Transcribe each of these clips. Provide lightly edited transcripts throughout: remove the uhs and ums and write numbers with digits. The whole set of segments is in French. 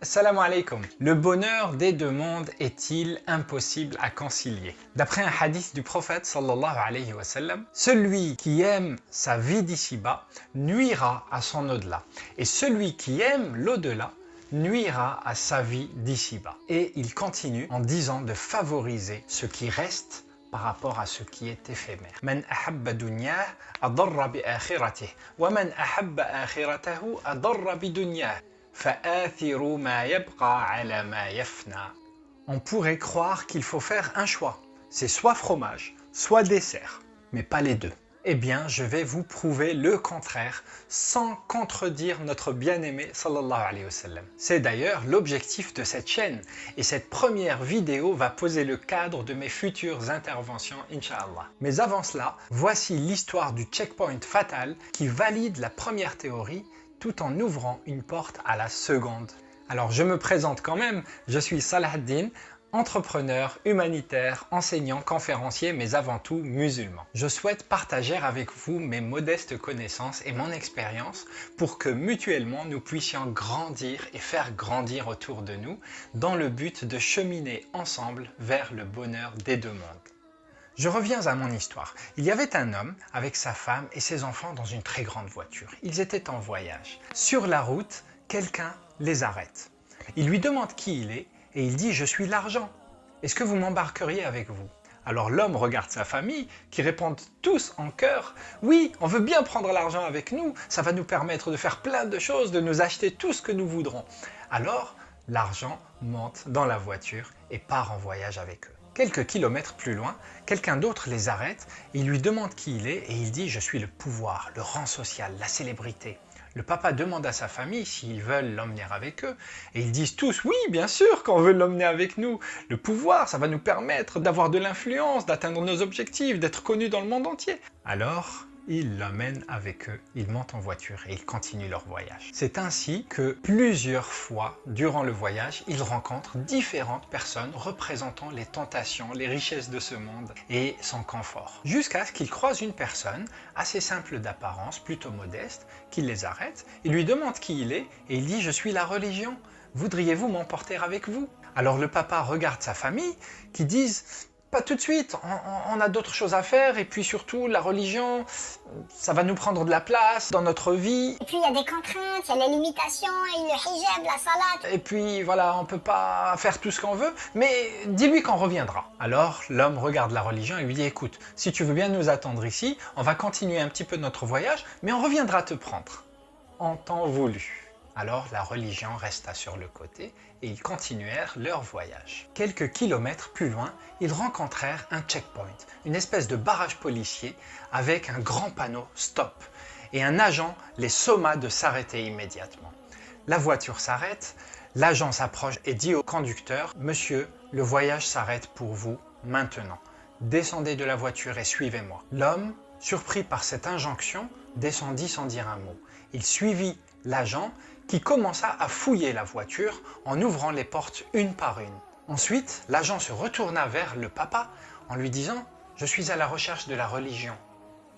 Assalamu alaikum. Le bonheur des deux mondes est-il impossible à concilier? D'après un hadith du prophète sallallahu alayhi wa sallam, celui qui aime sa vie d'ici-bas nuira à son au-delà. Et celui qui aime l'au-delà nuira à sa vie d'ici-bas. Et il continue en disant de favoriser ce qui reste par rapport à ce qui est éphémère. Man ahabba dunyah adarra bi akhiratihi wa man ahabba akhiratahu adarra bi dunyah. On pourrait croire qu'il faut faire un choix. C'est soit fromage, soit dessert, mais pas les deux. Eh bien, je vais vous prouver le contraire sans contredire notre bien-aimé sallallahu alayhi wa sallam. C'est d'ailleurs l'objectif de cette chaîne et cette première vidéo va poser le cadre de mes futures interventions, Inch'Allah. Mais avant cela, voici l'histoire du checkpoint fatal qui valide la première théorie tout en ouvrant une porte à la seconde. Alors je me présente quand même, je suis Salah ad-Din, entrepreneur, humanitaire, enseignant, conférencier, mais avant tout musulman. Je souhaite partager avec vous mes modestes connaissances et mon expérience pour que mutuellement nous puissions grandir et faire grandir autour de nous dans le but de cheminer ensemble vers le bonheur des deux mondes. Je reviens à mon histoire. Il y avait un homme avec sa femme et ses enfants dans une très grande voiture. Ils étaient en voyage. Sur la route, quelqu'un les arrête. Il lui demande qui il est et il dit « Je suis l'argent. Est-ce que vous m'embarqueriez avec vous ?» Alors l'homme regarde sa famille qui répondent tous en chœur « Oui, on veut bien prendre l'argent avec nous. Ça va nous permettre de faire plein de choses, de nous acheter tout ce que nous voudrons. » Alors l'argent monte dans la voiture et part en voyage avec eux. Quelques kilomètres plus loin, quelqu'un d'autre les arrête et il lui demande qui il est et il dit « Je suis le pouvoir, le rang social, la célébrité. » Le papa demande à sa famille s'ils veulent l'emmener avec eux et ils disent tous « Oui, bien sûr qu'on veut l'emmener avec nous. Le pouvoir, ça va nous permettre d'avoir de l'influence, d'atteindre nos objectifs, d'être connus dans le monde entier. » Alors, ils l'emmènent avec eux, ils montent en voiture et ils continuent leur voyage. C'est ainsi que plusieurs fois, durant le voyage, ils rencontrent différentes personnes représentant les tentations, les richesses de ce monde et son confort. Jusqu'à ce qu'ils croisent une personne assez simple d'apparence, plutôt modeste, qui les arrête, il lui demande qui il est et il dit « Je suis la religion, voudriez-vous m'emporter avec vous ?» Alors le papa regarde sa famille qui disent « Pas tout de suite, on a d'autres choses à faire et puis surtout la religion, ça va nous prendre de la place dans notre vie. Et puis il y a des contraintes, il y a les limitations, et le hijab, la salat. Et puis voilà, on ne peut pas faire tout ce qu'on veut, mais dis-lui qu'on reviendra. » Alors l'homme regarde la religion et lui dit « Écoute, si tu veux bien nous attendre ici, on va continuer un petit peu notre voyage, mais on reviendra te prendre. En temps voulu. » Alors la religion resta sur le côté et ils continuèrent leur voyage. Quelques kilomètres plus loin, ils rencontrèrent un checkpoint, une espèce de barrage policier avec un grand panneau « Stop » et un agent les somma de s'arrêter immédiatement. La voiture s'arrête, l'agent s'approche et dit au conducteur « Monsieur, le voyage s'arrête pour vous maintenant. Descendez de la voiture et suivez-moi. » L'homme, surpris par cette injonction, descendit sans dire un mot. Il suivit l'agent qui commença à fouiller la voiture en ouvrant les portes une par une. Ensuite, l'agent se retourna vers le papa en lui disant « Je suis à la recherche de la religion.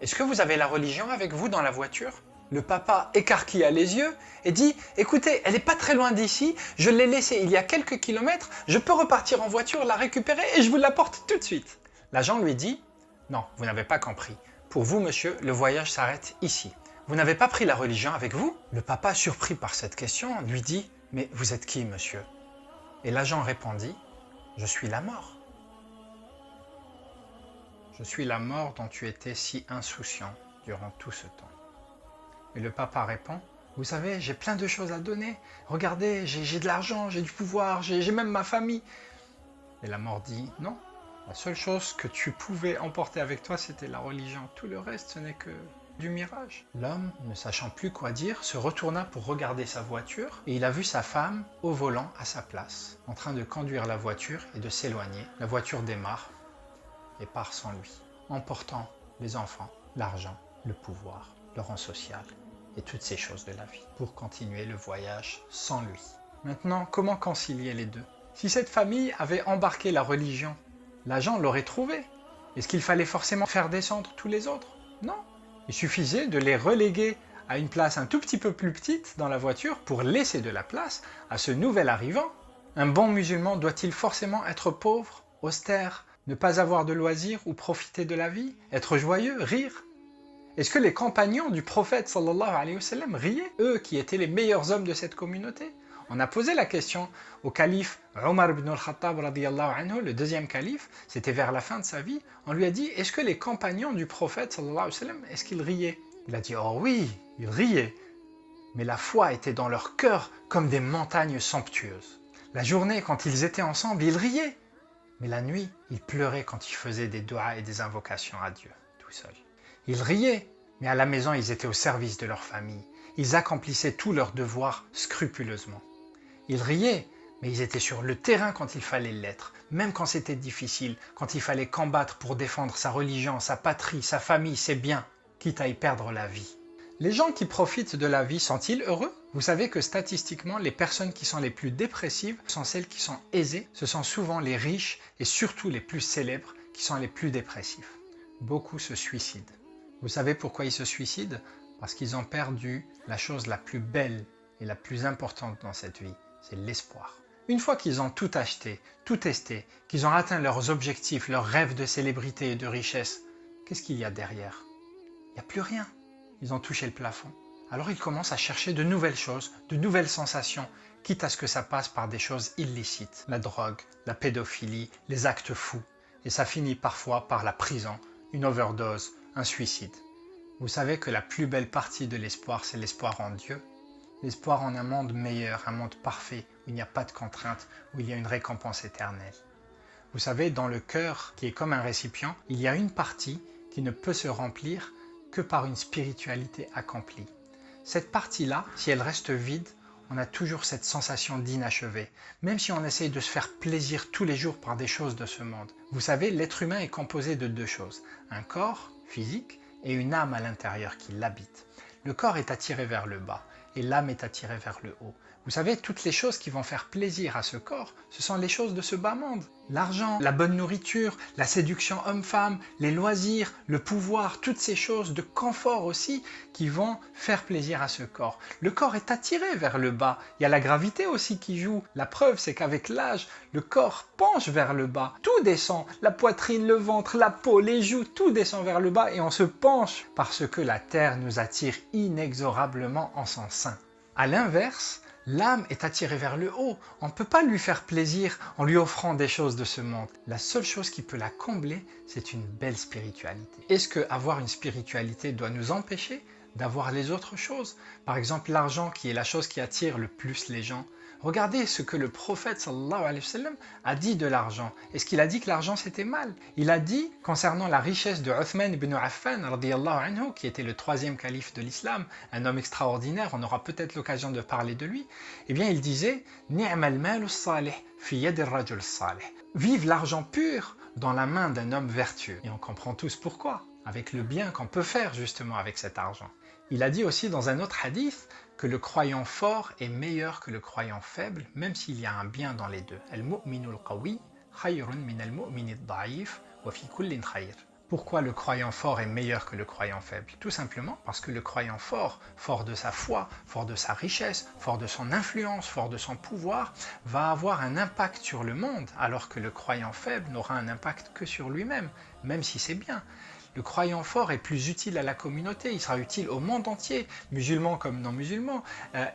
Est-ce que vous avez la religion avec vous dans la voiture ?» Le papa écarquilla les yeux et dit « Écoutez, elle n'est pas très loin d'ici, je l'ai laissée il y a quelques kilomètres, je peux repartir en voiture, la récupérer et je vous l'apporte tout de suite. » L'agent lui dit « Non, vous n'avez pas compris. Pour vous, monsieur, le voyage s'arrête ici. Vous n'avez pas pris la religion avec vous ?» Le papa, surpris par cette question, lui dit « Mais vous êtes qui, monsieur ?» Et l'agent répondit « Je suis la mort. Je suis la mort dont tu étais si insouciant durant tout ce temps. » Et le papa répond « Vous savez, j'ai plein de choses à donner. Regardez, j'ai de l'argent, j'ai du pouvoir, j'ai même ma famille. » Et la mort dit « Non, la seule chose que tu pouvais emporter avec toi, c'était la religion. Tout le reste, ce n'est que du mirage. » L'homme, ne sachant plus quoi dire, se retourna pour regarder sa voiture et il a vu sa femme au volant à sa place, en train de conduire la voiture et de s'éloigner. La voiture démarre et part sans lui, emportant les enfants, l'argent, le pouvoir, le rang social et toutes ces choses de la vie, pour continuer le voyage sans lui. Maintenant, comment concilier les deux? Si cette famille avait embarqué la religion, l'agent l'aurait trouvé. Est-ce qu'il fallait forcément faire descendre tous les autres? Non. Il suffisait de les reléguer à une place un tout petit peu plus petite dans la voiture pour laisser de la place à ce nouvel arrivant. Un bon musulman doit-il forcément être pauvre, austère, ne pas avoir de loisirs ou profiter de la vie, être joyeux, rire? Est-ce que les compagnons du prophète sallallahu alayhi wa sallam riaient, eux qui étaient les meilleurs hommes de cette communauté? On a posé la question au calife Omar ibn al-Khattab radiyallahu anhu, le deuxième calife, c'était vers la fin de sa vie. On lui a dit, est-ce que les compagnons du prophète sallallahu alayhi wa sallam, est-ce qu'ils riaient? Il a dit, oh oui, ils riaient. Mais la foi était dans leur cœur comme des montagnes somptueuses. La journée, quand ils étaient ensemble, ils riaient. Mais la nuit, ils pleuraient quand ils faisaient des doigts et des invocations à Dieu, tout seuls. Ils riaient, mais à la maison, ils étaient au service de leur famille. Ils accomplissaient tous leurs devoirs scrupuleusement. Ils riaient, mais ils étaient sur le terrain quand il fallait l'être, même quand c'était difficile, quand il fallait combattre pour défendre sa religion, sa patrie, sa famille, ses biens, quitte à y perdre la vie. Les gens qui profitent de la vie sont-ils heureux? Vous savez que statistiquement, les personnes qui sont les plus dépressives sont celles qui sont aisées. Ce sont souvent les riches et surtout les plus célèbres qui sont les plus dépressifs. Beaucoup se suicident. Vous savez pourquoi ils se suicident? Parce qu'ils ont perdu la chose la plus belle et la plus importante dans cette vie, c'est l'espoir. Une fois qu'ils ont tout acheté, tout testé, qu'ils ont atteint leurs objectifs, leurs rêves de célébrité et de richesse, qu'est-ce qu'il y a derrière? Il n'y a plus rien. Ils ont touché le plafond. Alors ils commencent à chercher de nouvelles choses, de nouvelles sensations, quitte à ce que ça passe par des choses illicites. La drogue, la pédophilie, les actes fous. Et ça finit parfois par la prison, une overdose, un suicide. Vous savez que la plus belle partie de l'espoir, c'est l'espoir en Dieu. L'espoir en un monde meilleur, un monde parfait, où il n'y a pas de contraintes, où il y a une récompense éternelle. Vous savez, dans le cœur, qui est comme un récipient, il y a une partie qui ne peut se remplir que par une spiritualité accomplie. Cette partie-là, si elle reste vide, on a toujours cette sensation d'inachevé, même si on essaye de se faire plaisir tous les jours par des choses de ce monde. Vous savez, l'être humain est composé de deux choses, un corps physique et une âme à l'intérieur qui l'habite. Le corps est attiré vers le bas et l'âme est attirée vers le haut. Vous savez, toutes les choses qui vont faire plaisir à ce corps, ce sont les choses de ce bas monde. L'argent, la bonne nourriture, la séduction homme-femme, les loisirs, le pouvoir, toutes ces choses de confort aussi qui vont faire plaisir à ce corps. Le corps est attiré vers le bas. Il y a la gravité aussi qui joue. La preuve, c'est qu'avec l'âge, le corps penche vers le bas. Tout descend, la poitrine, le ventre, la peau, les joues, tout descend vers le bas et on se penche parce que la terre nous attire inexorablement en son sein. À l'inverse, l'âme est attirée vers le haut. On ne peut pas lui faire plaisir en lui offrant des choses de ce monde. La seule chose qui peut la combler, c'est une belle spiritualité. Est-ce qu'avoir une spiritualité doit nous empêcher d'avoir les autres choses? Par exemple, l'argent qui est la chose qui attire le plus les gens. Regardez ce que le prophète sallallahu alayhi wa sallam a dit de l'argent. Est-ce qu'il a dit que l'argent c'était mal? Il a dit concernant la richesse de Uthman ibn Affan radiyallahu anhu, qui était le troisième calife de l'islam, un homme extraordinaire, on aura peut-être l'occasion de parler de lui. Eh bien il disait Ni'mal malu salih fi yadi ar-rajul salih. Vive l'argent pur dans la main d'un homme vertueux. Et on comprend tous pourquoi, avec le bien qu'on peut faire justement avec cet argent. Il a dit aussi dans un autre hadith que le croyant fort est meilleur que le croyant faible, même s'il y a un bien dans les deux. Al-mu'minul qawi khayrun min al-mu'minid da'if wa fi kullin khayr. Pourquoi le croyant fort est meilleur que le croyant faible? Tout simplement parce que le croyant fort, fort de sa foi, fort de sa richesse, fort de son influence, fort de son pouvoir, va avoir un impact sur le monde, alors que le croyant faible n'aura un impact que sur lui-même, même si c'est bien. Le croyant fort est plus utile à la communauté, il sera utile au monde entier, musulmans comme non-musulmans,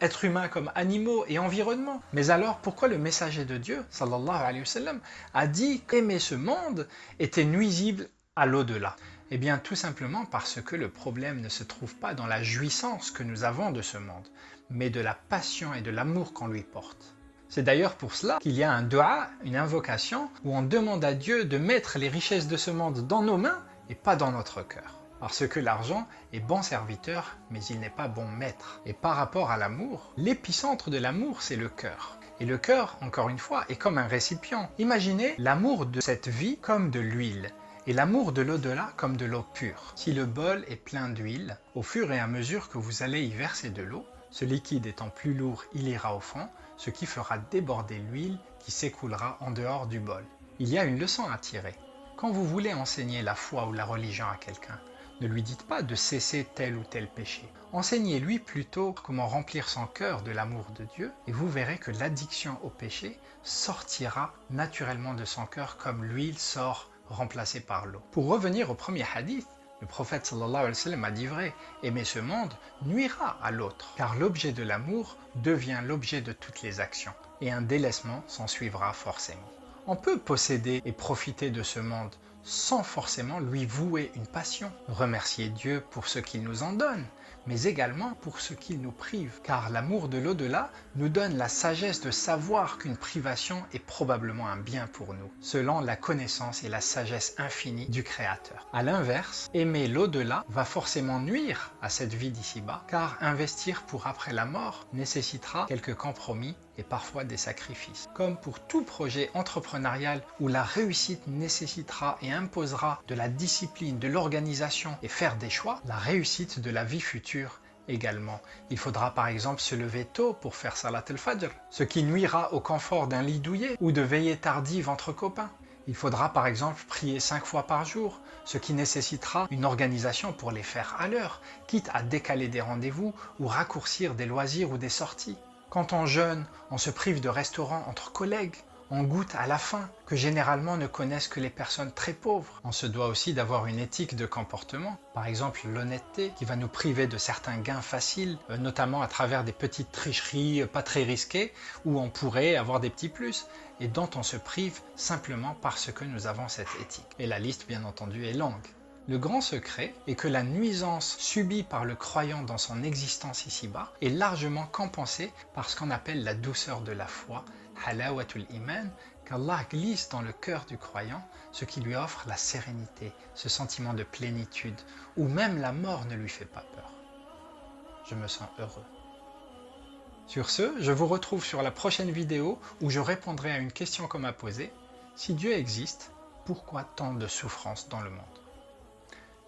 êtres humains comme animaux et environnement. Mais alors, pourquoi le messager de Dieu, sallallahu alayhi wa sallam, a dit qu'aimer ce monde était nuisible à l'au-delà? Eh bien, tout simplement parce que le problème ne se trouve pas dans la jouissance que nous avons de ce monde, mais de la passion et de l'amour qu'on lui porte. C'est d'ailleurs pour cela qu'il y a un dua, une invocation, où on demande à Dieu de mettre les richesses de ce monde dans nos mains et pas dans notre cœur. Parce que l'argent est bon serviteur, mais il n'est pas bon maître. Et par rapport à l'amour, l'épicentre de l'amour, c'est le cœur. Et le cœur, encore une fois, est comme un récipient. Imaginez l'amour de cette vie comme de l'huile, et l'amour de l'au-delà comme de l'eau pure. Si le bol est plein d'huile, au fur et à mesure que vous allez y verser de l'eau, ce liquide étant plus lourd, il ira au fond, ce qui fera déborder l'huile qui s'écoulera en dehors du bol. Il y a une leçon à tirer. Quand vous voulez enseigner la foi ou la religion à quelqu'un, Ne lui dites pas de cesser tel ou tel péché. Enseignez-lui plutôt comment remplir son cœur de l'amour de Dieu et vous verrez que l'addiction au péché sortira naturellement de son cœur comme l'huile sort remplacée par l'eau. Pour revenir au premier hadith, le prophète sallallahu alayhi wa sallam a dit vrai, aimer ce monde nuira à l'autre, car l'objet de l'amour devient l'objet de toutes les actions, et un délaissement s'en suivra forcément. On peut posséder et profiter de ce monde sans forcément lui vouer une passion, remercier Dieu pour ce qu'il nous en donne, mais également pour ce qu'il nous prive, car l'amour de l'au-delà nous donne la sagesse de savoir qu'une privation est probablement un bien pour nous, selon la connaissance et la sagesse infinie du Créateur. A l'inverse, aimer l'au-delà va forcément nuire à cette vie d'ici-bas, car investir pour après la mort nécessitera quelques compromis et parfois des sacrifices. Comme pour tout projet entrepreneurial où la réussite nécessitera et imposera de la discipline, de l'organisation et faire des choix, la réussite de la vie future également. Il faudra par exemple se lever tôt pour faire Salat al-Fajr, ce qui nuira au confort d'un lit douillet ou de veillées tardives entre copains. Il faudra par exemple prier 5 fois par jour, ce qui nécessitera une organisation pour les faire à l'heure, quitte à décaler des rendez-vous ou raccourcir des loisirs ou des sorties. Quand on jeûne, on se prive de restaurants entre collègues, on goûte à la faim, que généralement ne connaissent que les personnes très pauvres. On se doit aussi d'avoir une éthique de comportement, par exemple l'honnêteté qui va nous priver de certains gains faciles, notamment à travers des petites tricheries pas très risquées, où on pourrait avoir des petits plus, et dont on se prive simplement parce que nous avons cette éthique. Et la liste bien entendu est longue. Le grand secret est que la nuisance subie par le croyant dans son existence ici-bas est largement compensée par ce qu'on appelle la douceur de la foi, halawatul iman, qu'Allah glisse dans le cœur du croyant, ce qui lui offre la sérénité, ce sentiment de plénitude, où même la mort ne lui fait pas peur. Je me sens heureux. Sur ce, je vous retrouve sur la prochaine vidéo où je répondrai à une question qu'on m'a posée. Si Dieu existe, pourquoi tant de souffrance dans le monde ?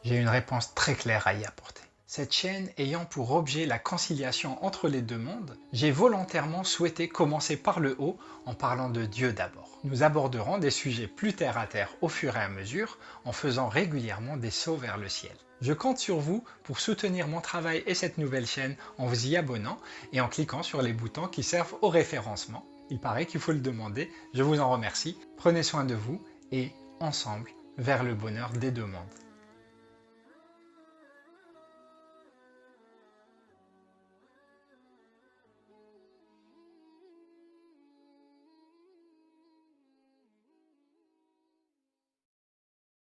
J'ai une réponse très claire à y apporter. Cette chaîne ayant pour objet la conciliation entre les deux mondes, j'ai volontairement souhaité commencer par le haut en parlant de Dieu d'abord. Nous aborderons des sujets plus terre à terre au fur et à mesure en faisant régulièrement des sauts vers le ciel. Je compte sur vous pour soutenir mon travail et cette nouvelle chaîne en vous y abonnant et en cliquant sur les boutons qui servent au référencement. Il paraît qu'il faut le demander, je vous en remercie. Prenez soin de vous et ensemble vers le bonheur des deux mondes.